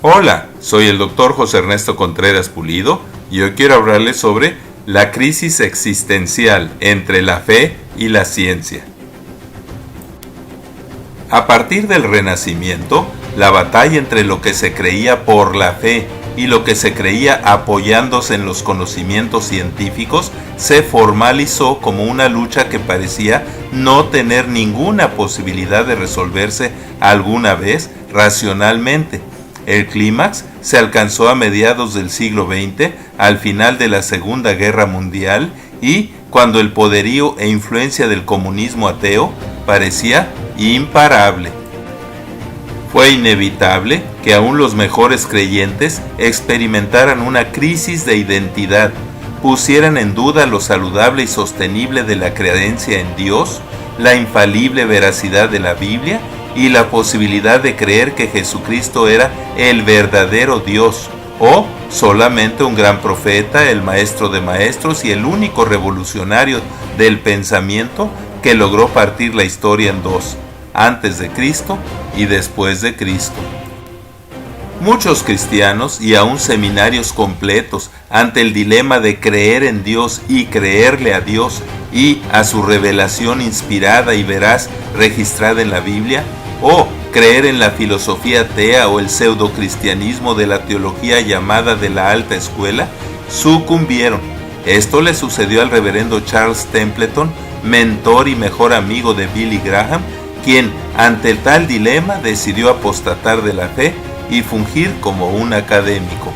Hola, soy el doctor José Ernesto Contreras Pulido y hoy quiero hablarles sobre la crisis existencial entre la fe y la ciencia. A partir del Renacimiento, la batalla entre lo que se creía por la fe y lo que se creía apoyándose en los conocimientos científicos se formalizó como una lucha que parecía no tener ninguna posibilidad de resolverse alguna vez racionalmente. El clímax se alcanzó a mediados del siglo XX, al final de la Segunda Guerra Mundial y cuando el poderío e influencia del comunismo ateo parecía imparable. Fue inevitable que aún los mejores creyentes experimentaran una crisis de identidad, pusieran en duda lo saludable y sostenible de la creencia en Dios, la infalible veracidad de la Biblia y la posibilidad de creer que Jesucristo era el verdadero Dios o solamente un gran profeta, el maestro de maestros y el único revolucionario del pensamiento que logró partir la historia en dos, antes de Cristo y después de Cristo. Muchos cristianos y aún seminarios completos ante el dilema de creer en Dios y creerle a Dios y a su revelación inspirada y veraz registrada en la Biblia, o creer en la filosofía atea o el pseudocristianismo de la teología llamada de la alta escuela, sucumbieron. Esto le sucedió al reverendo Charles Templeton, mentor y mejor amigo de Billy Graham, quien ante tal dilema decidió apostatar de la fe y fungir como un académico.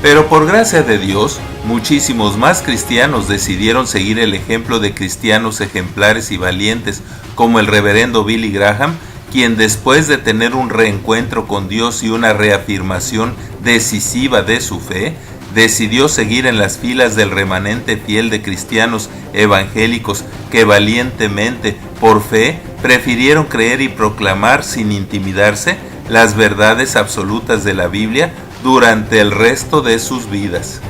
Pero por gracia de Dios, muchísimos más cristianos decidieron seguir el ejemplo de cristianos ejemplares y valientes como el reverendo Billy Graham, quien después de tener un reencuentro con Dios y una reafirmación decisiva de su fe, decidió seguir en las filas del remanente fiel de cristianos evangélicos que valientemente, por fe, prefirieron creer y proclamar sin intimidarse las verdades absolutas de la Biblia durante el resto de sus vidas.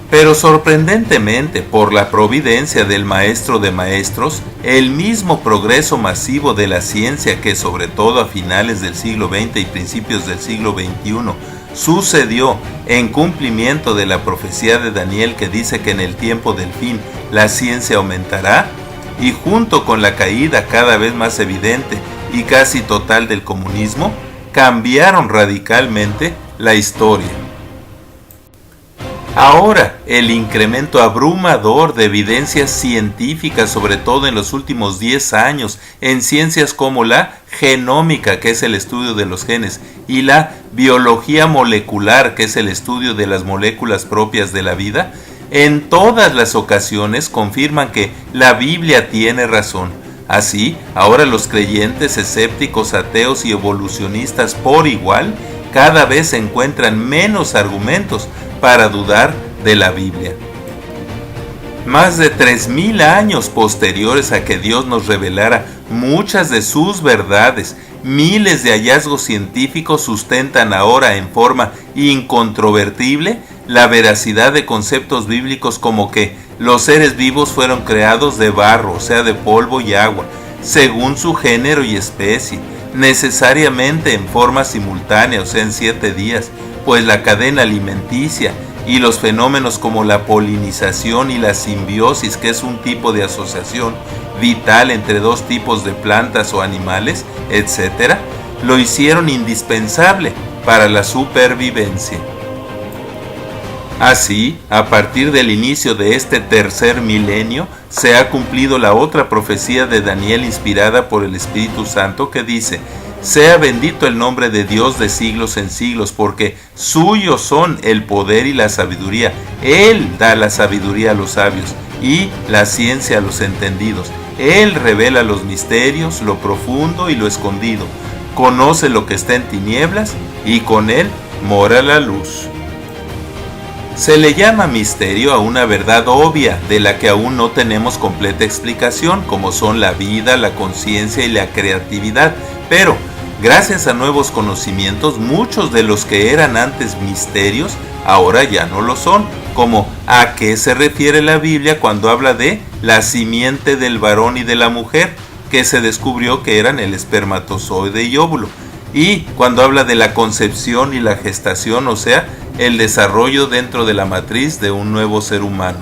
Pero sorprendentemente, por la providencia del Maestro de Maestros, el mismo progreso masivo de la ciencia que sobre todo a finales del siglo XX y principios del siglo XXI sucedió en cumplimiento de la profecía de Daniel que dice que en el tiempo del fin la ciencia aumentará, y junto con la caída cada vez más evidente y casi total del comunismo, cambiaron radicalmente la historia. Ahora, el incremento abrumador de evidencias científicas, sobre todo en los últimos 10 años, en ciencias como la genómica, que es el estudio de los genes, y la biología molecular, que es el estudio de las moléculas propias de la vida, en todas las ocasiones confirman que la Biblia tiene razón. Así, ahora los creyentes, escépticos, ateos y evolucionistas por igual, cada vez encuentran menos argumentos para dudar de la Biblia. Más de 3000 años posteriores a que Dios nos revelara muchas de sus verdades, miles de hallazgos científicos sustentan ahora en forma incontrovertible la veracidad de conceptos bíblicos como que los seres vivos fueron creados de barro, o sea, de polvo y agua, según su género y especie, necesariamente en forma simultánea, o sea, en 7 días, pues la cadena alimenticia y los fenómenos como la polinización y la simbiosis, que es un tipo de asociación vital entre dos tipos de plantas o animales, etc., lo hicieron indispensable para la supervivencia. Así, a partir del inicio de este tercer milenio, se ha cumplido la otra profecía de Daniel inspirada por el Espíritu Santo que dice: sea bendito el nombre de Dios de siglos en siglos, porque suyos son el poder y la sabiduría. Él da la sabiduría a los sabios y la ciencia a los entendidos. Él revela los misterios, lo profundo y lo escondido. Conoce lo que está en tinieblas y con él mora la luz. Se le llama misterio a una verdad obvia de la que aún no tenemos completa explicación, como son la vida, la conciencia y la creatividad, pero gracias a nuevos conocimientos, muchos de los que eran antes misterios ahora ya no lo son, como a qué se refiere la Biblia cuando habla de la simiente del varón y de la mujer, que se descubrió que eran el espermatozoide y óvulo. y cuando habla de la concepción y la gestación, o sea, el desarrollo dentro de la matriz de un nuevo ser humano.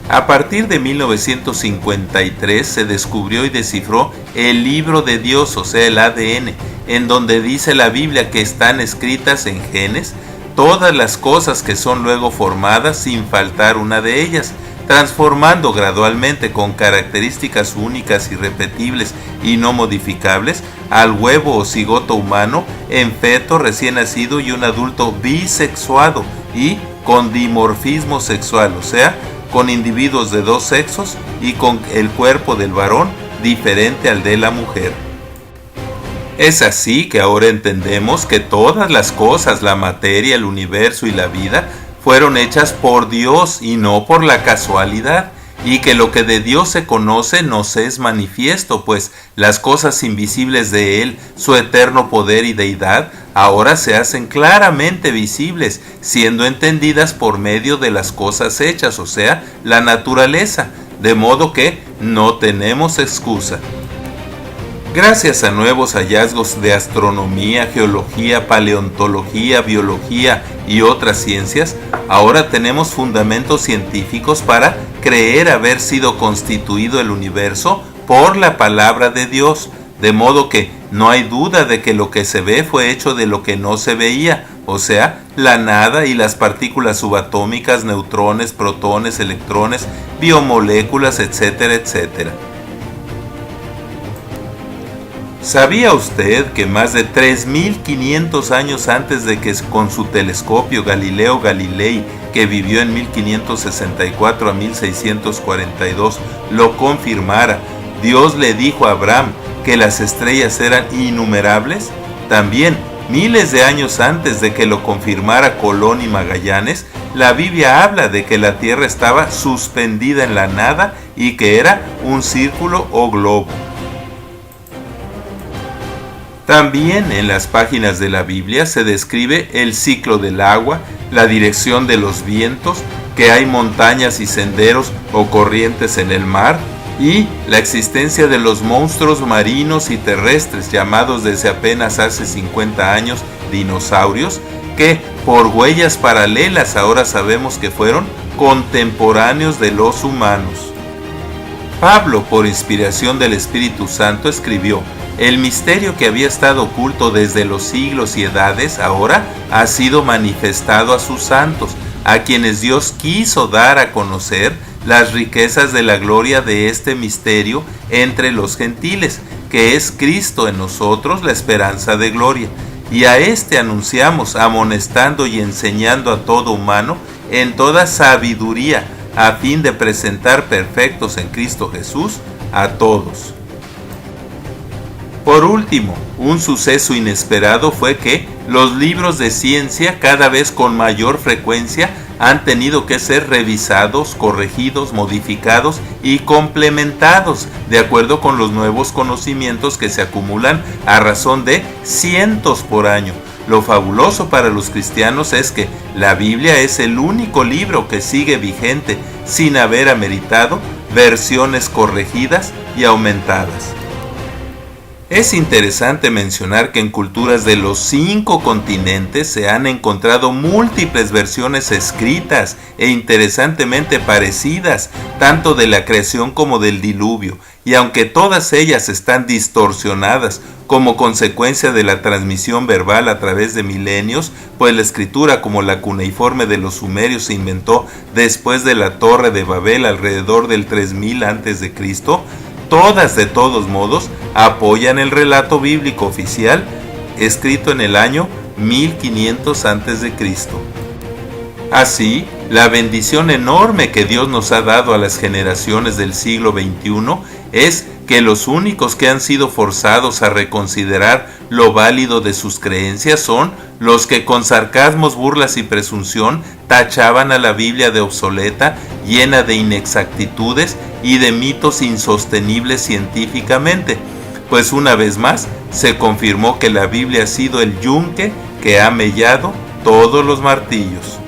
A partir de 1953 se descubrió y descifró el libro de Dios, o sea, el ADN, en donde dice la Biblia que están escritas en genes todas las cosas que son luego formadas sin faltar una de ellas, transformando gradualmente con características únicas, irrepetibles y no modificables al huevo o cigoto humano en feto recién nacido y un adulto bisexuado y con dimorfismo sexual, o sea, con individuos de dos sexos y con el cuerpo del varón diferente al de la mujer. Es así que ahora entendemos que todas las cosas, la materia, el universo y la vida, fueron hechas por Dios y no por la casualidad, y que lo que de Dios se conoce nos es manifiesto, pues las cosas invisibles de Él, su eterno poder y deidad, ahora se hacen claramente visibles, siendo entendidas por medio de las cosas hechas, o sea, la naturaleza, de modo que no tenemos excusa. Gracias a nuevos hallazgos de astronomía, geología, paleontología, biología y otras ciencias, ahora tenemos fundamentos científicos para creer haber sido constituido el universo por la palabra de Dios, de modo que no hay duda de que lo que se ve fue hecho de lo que no se veía, o sea, la nada y las partículas subatómicas, neutrones, protones, electrones, biomoléculas, etcétera, etcétera. ¿Sabía usted que más de 3.500 años antes de que con su telescopio Galileo Galilei, que vivió en 1564 a 1642, lo confirmara, Dios le dijo a Abraham que las estrellas eran innumerables? También, miles de años antes de que lo confirmara Colón y Magallanes, la Biblia habla de que la Tierra estaba suspendida en la nada y que era un círculo o globo. También en las páginas de la Biblia se describe el ciclo del agua, la dirección de los vientos, que hay montañas y senderos o corrientes en el mar, y la existencia de los monstruos marinos y terrestres llamados desde apenas hace 50 años dinosaurios, que por huellas paralelas ahora sabemos que fueron contemporáneos de los humanos. Pablo, por inspiración del Espíritu Santo, escribió: el misterio que había estado oculto desde los siglos y edades ahora ha sido manifestado a sus santos, a quienes Dios quiso dar a conocer las riquezas de la gloria de este misterio entre los gentiles, que es Cristo en nosotros, la esperanza de gloria. Y a este anunciamos, amonestando y enseñando a todo humano en toda sabiduría, a fin de presentar perfectos en Cristo Jesús a todos. Por último, un suceso inesperado fue que los libros de ciencia cada vez con mayor frecuencia han tenido que ser revisados, corregidos, modificados y complementados de acuerdo con los nuevos conocimientos que se acumulan a razón de cientos por año. Lo fabuloso para los cristianos es que la Biblia es el único libro que sigue vigente sin haber ameritado versiones corregidas y aumentadas. Es interesante mencionar que en culturas de los 5 continentes se han encontrado múltiples versiones escritas e interesantemente parecidas, tanto de la creación como del diluvio, y aunque todas ellas están distorsionadas como consecuencia de la transmisión verbal a través de milenios, pues la escritura como la cuneiforme de los sumerios se inventó después de la Torre de Babel alrededor del 3000 a.C., todas de todos modos apoyan el relato bíblico oficial escrito en el año 1500 a.C. Así, la bendición enorme que Dios nos ha dado a las generaciones del siglo XXI es que los únicos que han sido forzados a reconsiderar lo válido de sus creencias son los que con sarcasmos, burlas y presunción tachaban a la Biblia de obsoleta, llena de inexactitudes y de mitos insostenibles científicamente, pues una vez más se confirmó que la Biblia ha sido el yunque que ha mellado todos los martillos.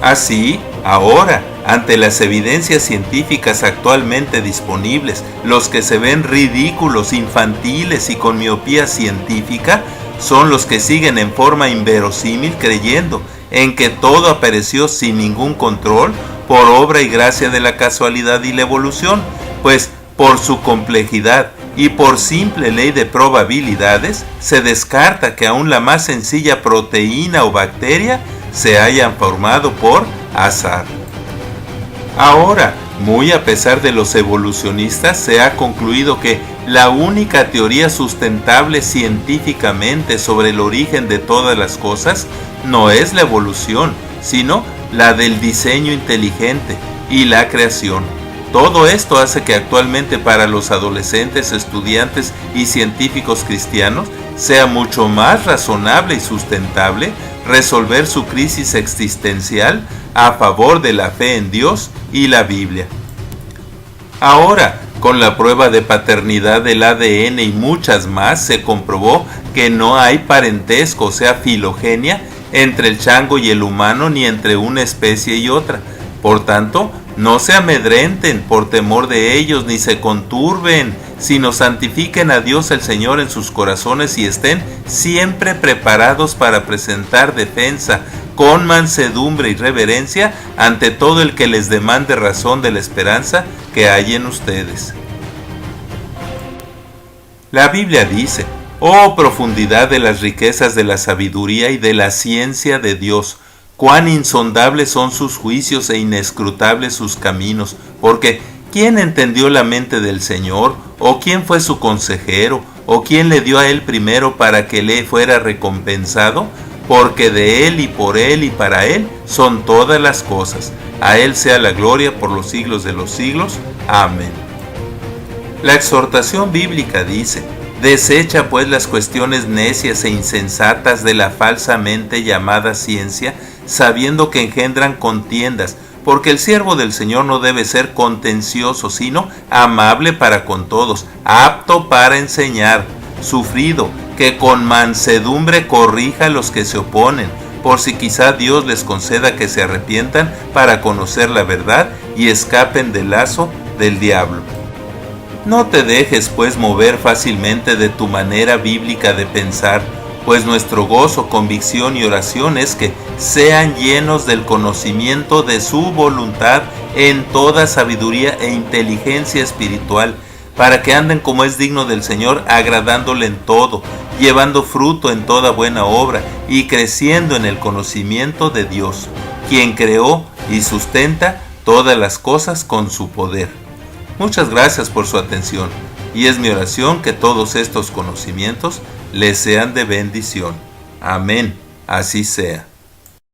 Así, ahora, ante las evidencias científicas actualmente disponibles, los que se ven ridículos, infantiles y con miopía científica son los que siguen en forma inverosímil creyendo en que todo apareció sin ningún control por obra y gracia de la casualidad y la evolución, pues por su complejidad y por simple ley de probabilidades se descarta que aún la más sencilla proteína o bacteria se hayan formado por azar. Ahora, muy a pesar de los evolucionistas, se ha concluido que la única teoría sustentable científicamente sobre el origen de todas las cosas no es la evolución, sino la del diseño inteligente y la creación. Todo esto hace que actualmente para los adolescentes, estudiantes y científicos cristianos sea mucho más razonable y sustentable resolver su crisis existencial a favor de la fe en Dios y la Biblia. Ahora, con la prueba de paternidad del ADN y muchas más, se comprobó que no hay parentesco, o sea, filogenia, entre el chango y el humano, ni entre una especie y otra. Por tanto, no se amedrenten por temor de ellos, ni se conturben, sino santifiquen a Dios el Señor en sus corazones y estén siempre preparados para presentar defensa con mansedumbre y reverencia ante todo el que les demande razón de la esperanza que hay en ustedes. La Biblia dice: «Oh profundidad de las riquezas de la sabiduría y de la ciencia de Dios, cuán insondables son sus juicios e inescrutables sus caminos, porque ¿quién entendió la mente del Señor? ¿O quién fue su consejero? ¿O quién le dio a él primero para que le fuera recompensado? Porque de él y por él y para él son todas las cosas. A él sea la gloria por los siglos de los siglos. Amén». La exhortación bíblica dice: «Desecha pues las cuestiones necias e insensatas de la falsamente llamada ciencia, sabiendo que engendran contiendas, porque el siervo del Señor no debe ser contencioso, sino amable para con todos, apto para enseñar, sufrido, que con mansedumbre corrija a los que se oponen, por si quizá Dios les conceda que se arrepientan para conocer la verdad y escapen del lazo del diablo». No te dejes pues mover fácilmente de tu manera bíblica de pensar, pues nuestro gozo, convicción y oración es que sean llenos del conocimiento de su voluntad en toda sabiduría e inteligencia espiritual, para que anden como es digno del Señor, agradándole en todo, llevando fruto en toda buena obra y creciendo en el conocimiento de Dios, quien creó y sustenta todas las cosas con su poder. Muchas gracias por su atención, y es mi oración que todos estos conocimientos les sean de bendición. Amén. Así sea.